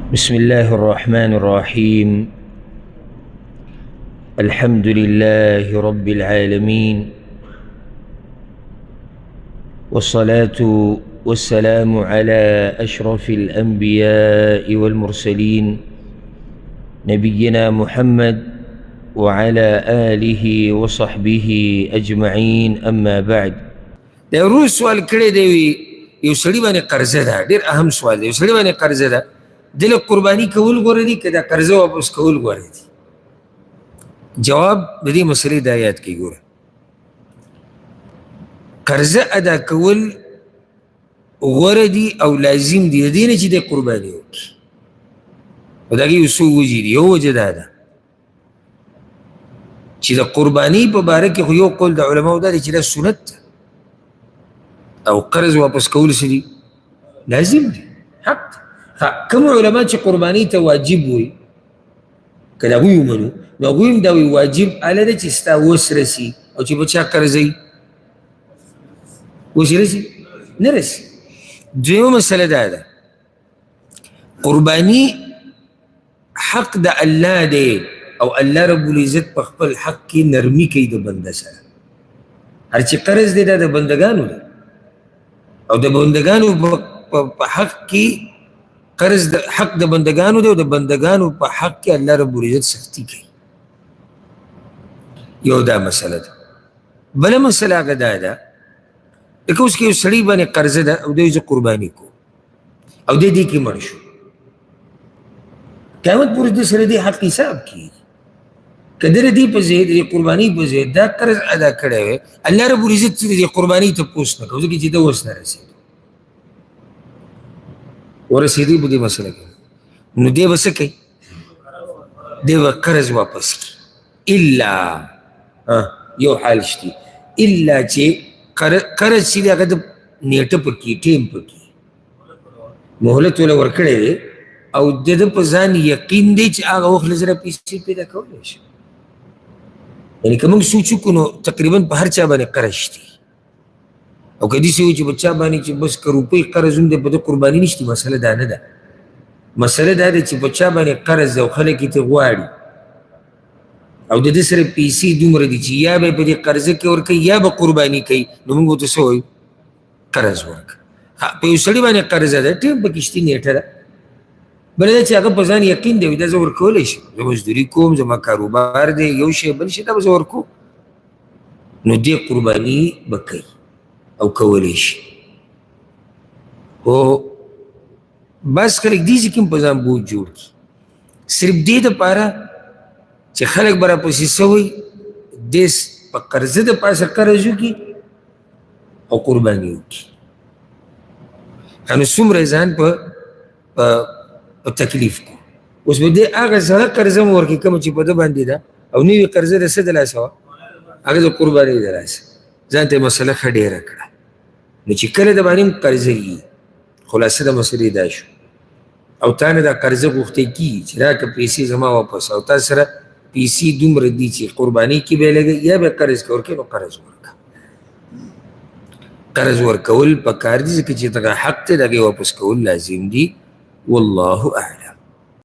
بسم الله الرحمن الرحيم. الحمد لله رب العالمين، والصلاة والسلام على أشرف الأنبياء والمرسلين نبينا محمد وعلى آله وصحبه أجمعين. أما بعد. د روز سوال کړی دی یو سړي باندې قرضه ده، ډېر اهم سوال دی. یو سړي باندې قرضه ده، دله قرباني کول غوره دي که دا قرضه واپس کول غوره دي؟ جواب د دې مسلې د آیات کې ګوره. قرضه ادا کول غوره دي او لازم دي، د دې نه چې د قرباني وکړي. او د هغې یو څو وجې دي. یو وجه دا ده چې د قرباني په باره کې خو یو قول د علماو دا دی چې دا سنت ده او قرض واپس کول څه دي؟ لازم دي، حق ده. کوم علما چې قرباني ته واجب وي که د هغوی ومنو نو هغوی هم دا وایي واجب هله ده چې ستا وس رسي او چې په چا قرضوي وس رسي نه رسي. دویمه مسله دا ده قرباني حق د الله دی او الله رب العزت په خپل حق کې نرمي کوي د بنده سره. هر چې قرض دی دا د بندګانو دی او د بندګانو په حق کې قرض د حق د بندګانو دی او د بندګانو په حق کې الله رب العزت سختی کوي. یو دا مسله ده. بله مسله هغه دا ده لکه اوس کې یو سړي باندې قرضه ده او دی زه قرباني کوم او دی دې کې مړ شو، قیامت پورې د سره دې حق حساب کېږي. که د دې په ځای د قرباني په ځای دا قرض ادا کړی وی، الله رب العزت چې د قرباني تپوس نه کوي ځکه چې ده اوس نه رسېدو ورسېدی په دې مسله کې، نو دی به څه کوي؟ دی به قرض واپس کړي. الا یو حال شته، الا چې قرض چې دی هغه د نیټه پکې ټیم پکې مهلت وله ورکړی دی او د ده په ځان یقین دی چې هغه وخت له زره پیسې پیدا کولی شي. یعنې که موږ سوچ وکړو نو تقریبا په هر چا باندې قرض شته او که داسې وي چې په چا باندې چې بس که روپۍ قرض هم دی په ده قرباني نشته. مسله دا نه ده. مسله دا ده چې په چا باندې قرض ده او خلک یې ته غواړي او د ده سره پیسې دومره دي چې یا به یې په دې قرضه کې ورکوي یا به قرباني کوي، نو موږ ورته څه وایو؟ قرض ورکړه. په یو سړي باندې قرضه ده، ټیم پکې شته، نیټه ده. بله دا چې هغه په ځان یقین دی دا زه ورکولی شم، زه مزدوري کوم، زما کاروبار دی، یو شی بل شی دا به زه ورکوم، نو دې قرباني به کوي او کولی شي. خو بعض خلک دې چې کوم په ځان بوج جوړ کړي صرف دې دپاره چې خلک به راپسې څه وایي دې په قرضه د پاسه قرض وکړي او قرباني وکړي. نو څومره ځان په تکلیف کو. اوس به دې هغه زړه قرضه م ورکړي کومه چې په ده باندې ده او نوي قرضه د څه د لاسه وه؟ هغه د قربانۍ د لاسه. ځان ته یې مسله ښه ډېره کړه. نو چې کله د باندې هم قرضه وي، خلاصه د مسلې دا شو او تا نه دا قرضه غوښتی کېږي چې راکړه پیسې زما واپس او تا سره پیسې دومره دي چې قربانۍ کې به یې لګوي یا به یې قرض کې ورکوي، نو قرض ورکړه. قرض ورکول پکار دي ځکه چې دغه حق دی د هغې واپس کول لازم دي. والله اعلم.